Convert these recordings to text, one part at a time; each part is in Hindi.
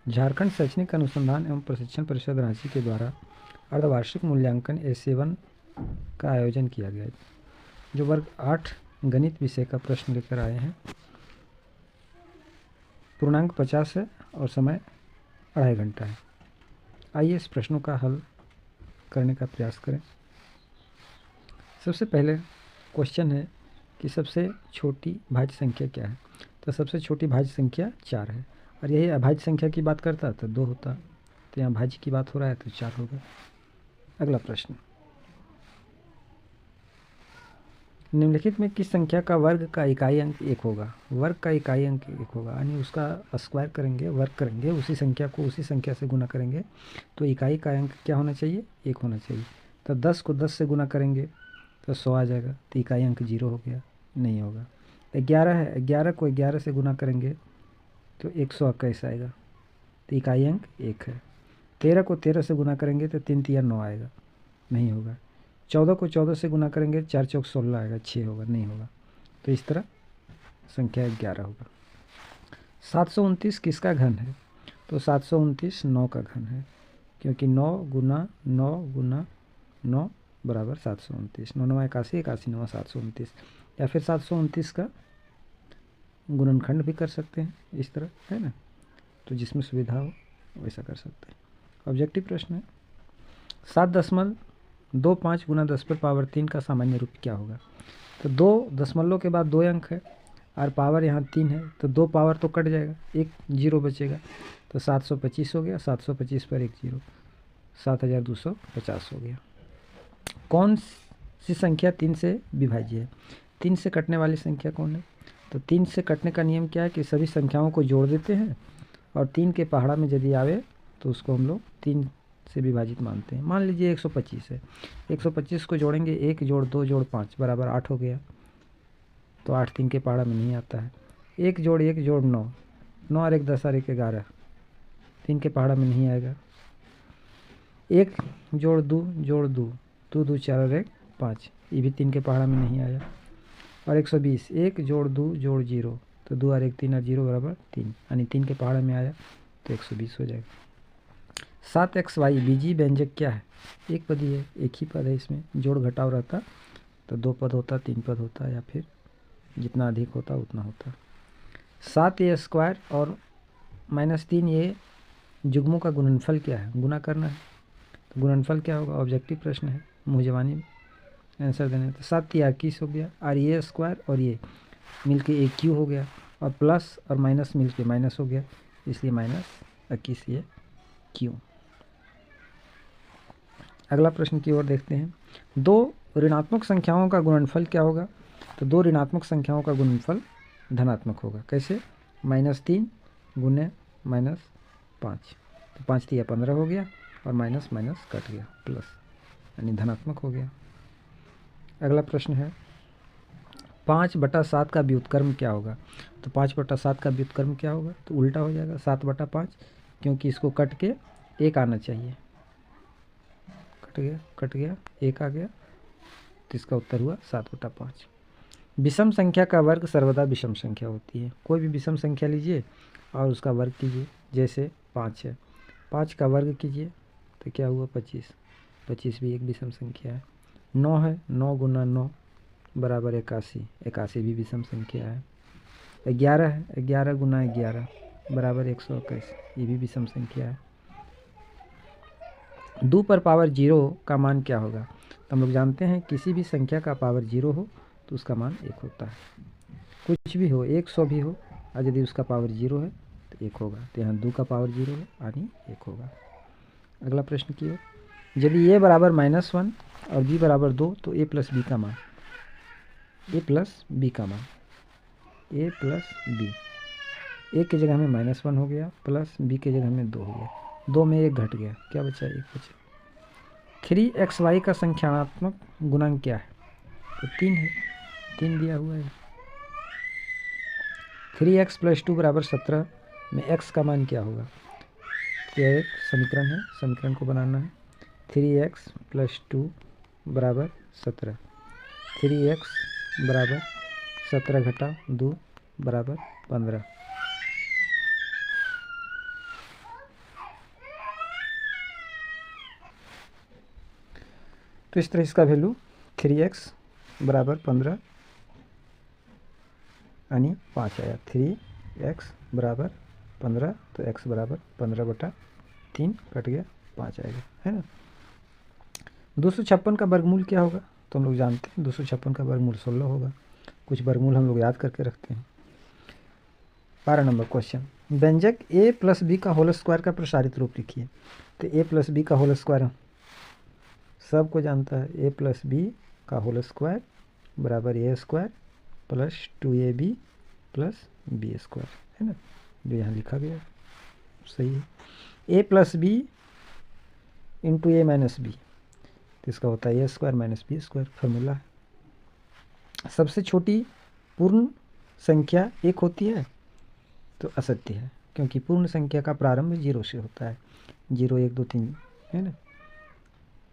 झारखंड शैक्षणिक अनुसंधान एवं प्रशिक्षण परिषद रांची के द्वारा अर्धवार्षिक मूल्यांकन A7 का आयोजन किया गया, जो वर्ग 8 गणित विषय का प्रश्न लेकर आए हैं। पूर्णांक 50 है और समय 2.5 घंटा है। आइए इस प्रश्नों का हल करने का प्रयास करें। सबसे पहले क्वेश्चन है कि सबसे छोटी भाज्य संख्या क्या है। तो सबसे छोटी भाज्य संख्या 4 है, और यही अभाज्य संख्या की बात करता तो 2 होता, तो यहाँ भाज्य की बात हो रहा है तो 4 होगा। अगला प्रश्न, निम्नलिखित में किस संख्या का वर्ग का इकाई अंक 1 होगा। वर्ग का इकाई अंक 1 होगा, यानी उसका स्क्वायर करेंगे, वर्ग करेंगे, उसी संख्या को उसी संख्या से गुना करेंगे, तो इकाई का अंक क्या होना चाहिए, 1 होना चाहिए। तो 10 को 10 से गुना करेंगे तो 100 आ जाएगा, तो इकाई अंक 0 हो गया, नहीं होगा। 11 है, 11 को 11 से गुना करेंगे तो 121 आएगा, तो इकाई अंक 1 है। 13 को 13 से गुना करेंगे तो 3 तिया 9 आएगा, नहीं होगा। 14 को 14 से गुना करेंगे 4 चौक 16 आएगा, 6 होगा, नहीं होगा। तो इस तरह संख्या 11 होगा। 729 किसका घन है। तो 729 9 का घन है, क्योंकि 9 गुना 9 गुना 9 बराबर 729। 9 9 81, 81 9 729, या फिर 729 का गुणनखंड भी कर सकते हैं, इस तरह है ना, तो जिसमें सुविधा हो वैसा कर सकते हैं। ऑब्जेक्टिव प्रश्न है, 7.25 गुना 10 पर पावर 3 का सामान्य रूप क्या होगा। तो 2 दशमलव के बाद 2 अंक है और पावर यहाँ 3 है, तो 2 पावर तो कट जाएगा, एक 0 बचेगा, तो 725 हो गया। 725 पर 1 0, 7250 हो गया। कौन सी संख्या 3 से विभाज्य है। 3 से कटने वाली संख्या कौन है। तो 3 से कटने का नियम क्या है कि सभी संख्याओं को जोड़ देते हैं, और 3 के पहाड़ा में यदि आवे तो उसको हम लोग 3 से विभाजित मानते हैं। मान लीजिए 125 है, 125 को जोड़ेंगे, 1 जोड़ 2 जोड़ 5 बराबर 8 हो गया, तो 8 3 के पहाड़ा में नहीं आता है। 1 जोड़ 1 जोड़ 9, 9 और 1 10 और 1 11, 3 के पहाड़ा में नहीं आएगा। 1 जोड़ 2 जोड़ 2, 2 2 4 और 1 5, ये भी 3 के पहाड़ा में नहीं आया। और 120, 1 जोड़ 2 जोड़ 0, तो 2 और 1 3 और 0 बराबर 3, यानी 3 के पहाड़ा में आया, तो 120 हो जाएगा। 7xy बीजीय व्यंजक क्या है। एक पदी है, एक ही पद है, इसमें जोड़ घटाव रहता तो 2 पद होता, 3 पद होता, या फिर जितना अधिक होता उतना होता। 7a² और -3 ये जुग्मों का गुणनफल क्या है, गुना करना है, तो गुणनफल क्या होगा। ऑब्जेक्टिव प्रश्न है, मुँह जबानी आंसर देना है। तो 7 3 21 हो गया, और a² और ये मिलके AQ हो गया, और प्लस और माइनस मिलके माइनस हो गया, इसलिए -21 ये Q। अगला प्रश्न की ओर देखते हैं, 2 ऋणात्मक संख्याओं का गुणनफल क्या होगा। तो 2 ऋणात्मक संख्याओं का गुणनफल धनात्मक होगा। कैसे, -3 गुने -5, तो 5 3 15 हो गया, और माइनस माइनस कट गया, प्लस, यानी धनात्मक हो गया। अगला प्रश्न है, 5/7 का व्युत्क्रम क्या होगा। तो 5/7 का व्युत्क्रम क्या होगा, तो उल्टा हो जाएगा 7/5, क्योंकि इसको कट के 1 आना चाहिए, कट गया 1 आ गया, तो इसका उत्तर हुआ 7/5। विषम संख्या का वर्ग सर्वदा विषम संख्या होती है। कोई भी विषम संख्या लीजिए और उसका वर्ग कीजिए, जैसे 5 है, 5 का वर्ग कीजिए तो क्या हुआ 25, 25 भी एक विषम संख्या है। 9 है, 9 गुना 9 बराबर 81, 81 भी विषम संख्या है। 11 है, 11 गुना 11 बराबर 121, ये भी विषम संख्या है। 2 पर पावर 0 का मान क्या होगा। तो हम लोग जानते हैं किसी भी संख्या का पावर 0 हो तो उसका मान 1 होता है। कुछ भी हो, 100 भी हो, और यदि उसका पावर 0 है तो 1 होगा। तो यहाँ 2 का पावर 0 है, यानी 1 होगा। अगला प्रश्न की ओर, यदि a बराबर -1 और b बराबर 2, तो a प्लस b का मान, a प्लस b का मान, a प्लस b, a की जगह में -1 हो गया, प्लस b की जगह में 2 हो गया, 2 में 1 घट गया, क्या बचा, 1 बचा। 3xy का संख्यात्मक गुणांक क्या है। तो 3 है, 3 दिया हुआ है। 3x + 2 = 17 में x का मान क्या होगा। तो यह एक समीकरण है, समीकरण को बनाना है। 3x + 2 = 17, 3x = 17 घटा 2 = 15। तो इस तरह इसका वैल्यू 3x बराबर 15 यानी 5 आया। 3x बराबर 15 तो x बराबर 15/3 कट गया 5 आएगा, है ना। 256 का वर्गमूल क्या होगा, तो हम लोग जानते हैं 256 का वर्गमूल 16 होगा। कुछ वर्गमूल हम लोग याद करके रखते हैं। 12 नंबर क्वेश्चन, व्यंजक a प्लस बी का होल स्क्वायर का प्रसारित रूप लिखिए। तो a प्लस बी का होल स्क्वायर सबको जानता है, a प्लस बी का होल स्क्वायर बराबर a square plus 2ab plus b square, है ना, जो यहाँ लिखा गया सही है। a plus b into a minus b, तो इसका होता है a square minus b square, formula है। सबसे छोटी पूर्ण संख्या 1 होती है, तो असत्य है, क्योंकि पूर्ण संख्या का प्रारंभ 0 से होता है। 0 1 2 3, है ना,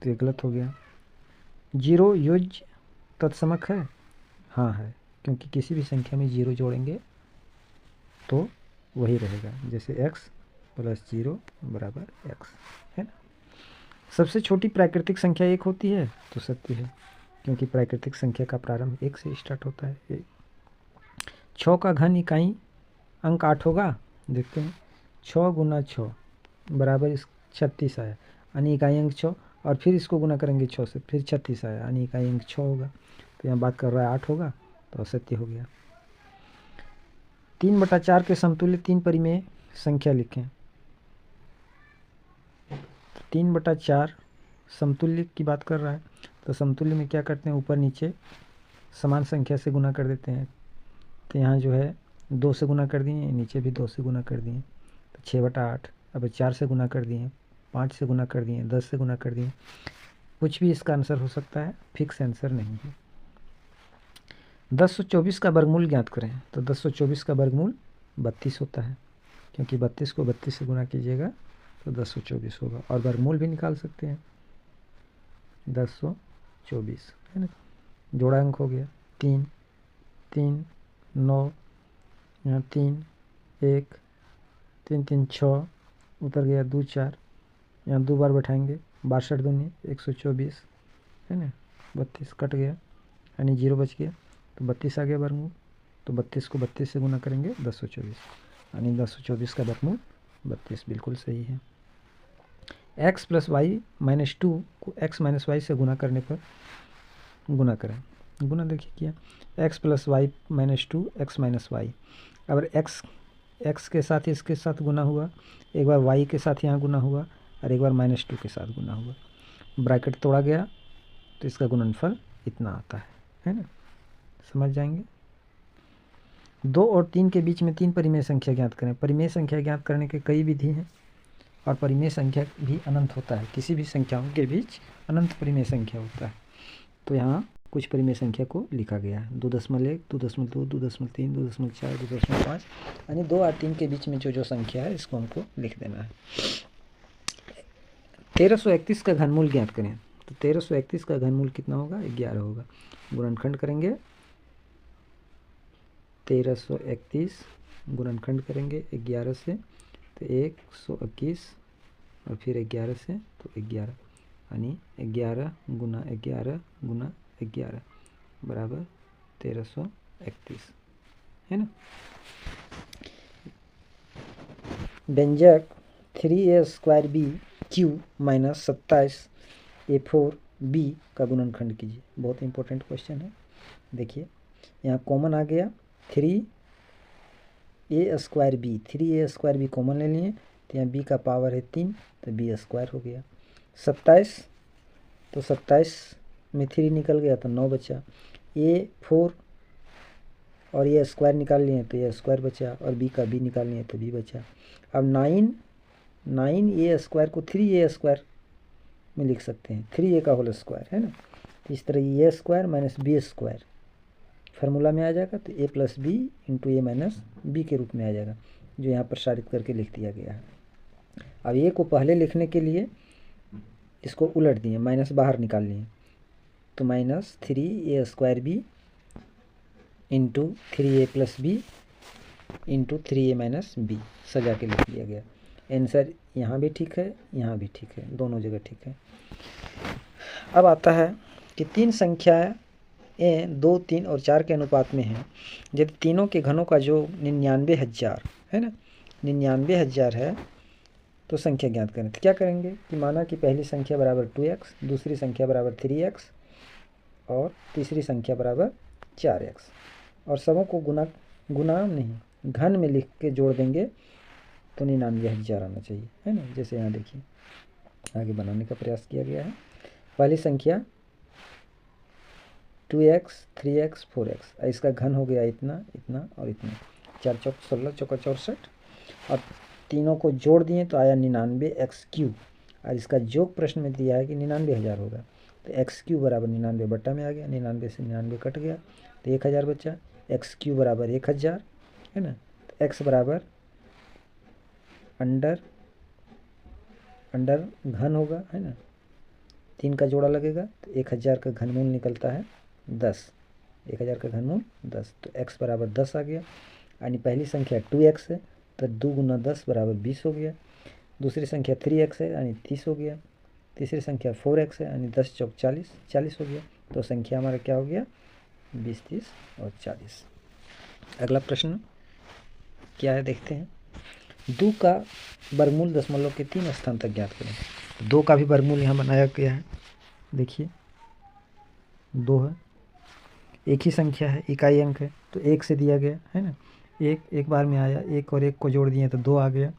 तो ये गलत हो गया। 0 योज्य तत्समक है, हाँ है, क्योंकि किसी भी संख्या में 0 जोड़ेंगे तो वही रहेगा, जैसे x प्लस 0 बराबर x, है ना। सबसे छोटी प्राकृतिक संख्या 1 होती है, तो सत्य है, क्योंकि प्राकृतिक संख्या का प्रारंभ 1 से स्टार्ट होता है। 6 का घन इकाई अंक 8 होगा, देखते हैं। 6 गुना 6 बराबर 36 आया, यानी इकाई अंक 6, और फिर इसको गुना करेंगे 6 से, फिर 36 आया, यानी इकाई अंक 6 होगा। तो यहाँ बात कर रहा है 8 होगा, तो असत्य हो गया। 3/4 के समतुल्य 3 परिमेय संख्या लिखें। 3/4 समतुल्य की बात कर रहा है, तो समतुल्य में क्या करते हैं, ऊपर नीचे समान संख्या से गुना कर देते हैं। तो यहाँ जो है 2 से गुना कर दिए, नीचे भी 2 से गुना कर दिए, तो 6/8। अब 4 से गुना कर दिए, 5 से गुना कर दिए, 10 से गुना कर दिए, कुछ भी इसका आंसर हो सकता है, फिक्स आंसर नहीं है। 1024 का वर्गमूल ज्ञात करें। तो 1024 का वर्गमूल 32 होता है, क्योंकि 32 को 32 से गुना कीजिएगा तो 1024 होगा, और वर्गमूल भी निकाल सकते हैं 1024, है ना। जोड़ा अंक हो गया 3 3 9, यहाँ 3 1 3 3 6 उतर गया 2 4, यहाँ 2 बार बैठाएंगे, 62 दूनी 124, है ना, 32 कट गया, यानी 0 बच गया, तो 32 आ गया वर्गमूल। तो 32 को 32 से गुना करेंगे 1024, यानी 1024 का वर्गमूल 32 बिल्कुल सही है। x प्लस वाई माइनस 2 को x माइनस वाई से गुना करने पर गुना करें। गुना देखिए किया, x plus y minus 2 x minus y. अगर x के साथ इसके साथ गुना हुआ, एक बार y के साथ यहाँ गुना हुआ, और एक बार -2 के साथ गुना हुआ, ब्रैकेट तोड़ा गया, तो इसका गुणनफल इतना आता है ना, समझ जाएंगे। 2 और 3 के बीच में 3 परिमेय संख्या ज्ञात करें। परिमेय संख्या ज्ञात करने के कई विधि हैं, और परिमेय संख्या भी अनंत होता है, किसी भी संख्याओं के बीच अनंत परिमेय संख्या होता है। तो यहाँ कुछ परिमेय संख्या को लिखा गया है, 2.1 2.2 2.3 2.4 2.5, यानी 2 और 3 के बीच में जो संख्या है इसको हमको लिख देना है। 1331 का घनमूल ज्ञात करें। तो 1331 का घनमूल कितना होगा, 11 होगा। गुणनखंड करेंगे, 1331 गुणनखंड करेंगे 11 से, तो 121, और फिर 11 से तो 11, यानी 11 गुना 11 गुना 11 बराबर 1331, है ना। व्यंजक 3a² BQ माइनस 27a4b का गुणनखंड कीजिए। बहुत इंपॉर्टेंट क्वेश्चन है। देखिए यहाँ कॉमन आ गया 3a² B कॉमन ले लिए, तो यहाँ b का पावर है 3, तो b² हो गया। 27, तो 27 में 3 निकल गया तो 9 बचा। a4 और ये स्क्वायर निकाल लिए तो ये स्क्वायर बचा, और b का b निकाल लिए तो b बचा। अब 9a² को 3a² में लिख सकते हैं, 3a का होल स्क्वायर, है ना। तो इस तरह a² माइनस b² फार्मूला में आ जाएगा, तो a plus b into a minus b के रूप में आ जाएगा, जो यहाँ प्रसारित करके लिख दिया गया है। अब a को पहले लिखने के लिए इसको उलट दिए, माइनस बाहर निकाल लिए, तो minus 3a² b into 3a plus b into 3a minus b सजा के लिख दिया गया। आंसर यहाँ भी ठीक है, यहाँ भी ठीक है, दोनों जगह ठीक है। अब आता है कि तीन संख्याएं 2, 3 और 4 के अनुपात में हैं। यदि तीनों के घनों का जो 99,000 है ना, 99,000 है, तो संख्या ज्ञात करें। तो क्या करेंगे कि माना कि पहली संख्या बराबर 2x, दूसरी संख्या बराबर 3x और तीसरी संख्या बराबर 4x, और सबों को गुना नहीं घन में लिख के जोड़ देंगे तो 99,000 आना चाहिए, है ना। जैसे यहाँ देखिए आगे बनाने का प्रयास किया गया है। पहली संख्या 2x, 3x, 4x, इसका घन हो गया इतना, इतना और इतना, 4 चौक 16, चौका 64, और तीनों को जोड़ दिए तो आया 99x3। और इसका जोग प्रश्न में दिया है कि 99,000 होगा, तो x3 बराबर 99 बट्टा में आ गया, 99 से 99 कट गया तो 1000 बचा, x3 बराबर 1000, है ना। तो x बराबर अंडर घन होगा, है ना, 3 का जोड़ा लगेगा तो 1000 का घनमूल निकलता है 10, 1000 का घनमूल 10, तो x बराबर 10 आ गया। यानी पहली संख्या 2x है तो 2 गुना 10 बराबर 20 हो गया। दूसरी संख्या 3x है यानी 30 हो गया। तीसरी संख्या 4x है यानी 10 चौक 40, 40 हो गया। तो संख्या हमारा क्या हो गया, 20, 30 और 40। अगला प्रश्न क्या है देखते हैं। 2 का वर्गमूल दशमलव के 3 स्थान तक ज्ञात करें। 2 का भी वर्गमूल यहाँ बनाया गया है, देखिए 2 है, एक ही संख्या है, इकाई अंक है, तो 1 से दिया गया है ना, एक बार में आया, 1 और 1 को जोड़ दिए तो 2 आ गया।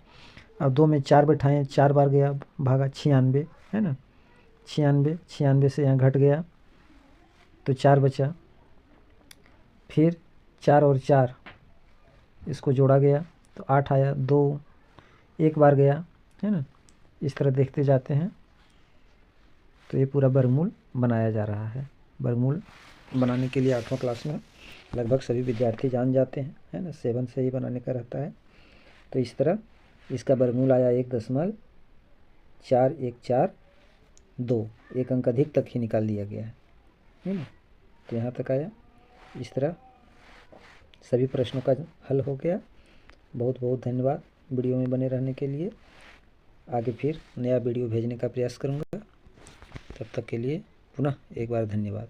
अब 2 में 4 बैठाएँ, 4 बार गया, भागा 96, है ना, 96 से यहाँ घट गया तो 4 बचा, फिर 4 और 4 इसको जोड़ा गया तो 8 आया, 2 एक बार गया, है ना। इस तरह देखते जाते हैं तो ये पूरा वर्गमूल बनाया जा रहा है। वर्गमूल बनाने के लिए 8वां क्लास में लगभग सभी विद्यार्थी जान जाते हैं, है ना, 7 से ही बनाने का रहता है। तो इस तरह इसका वर्गमूल आया 1.4142, एक अंक अधिक तक ही निकाल दिया गया है ना। तो यहाँ तक आया। इस तरह सभी प्रश्नों का हल हो गया। बहुत बहुत धन्यवाद वीडियो में बने रहने के लिए। आगे फिर नया वीडियो भेजने का प्रयास करूँगा। तब तक के लिए पुनः एक बार धन्यवाद।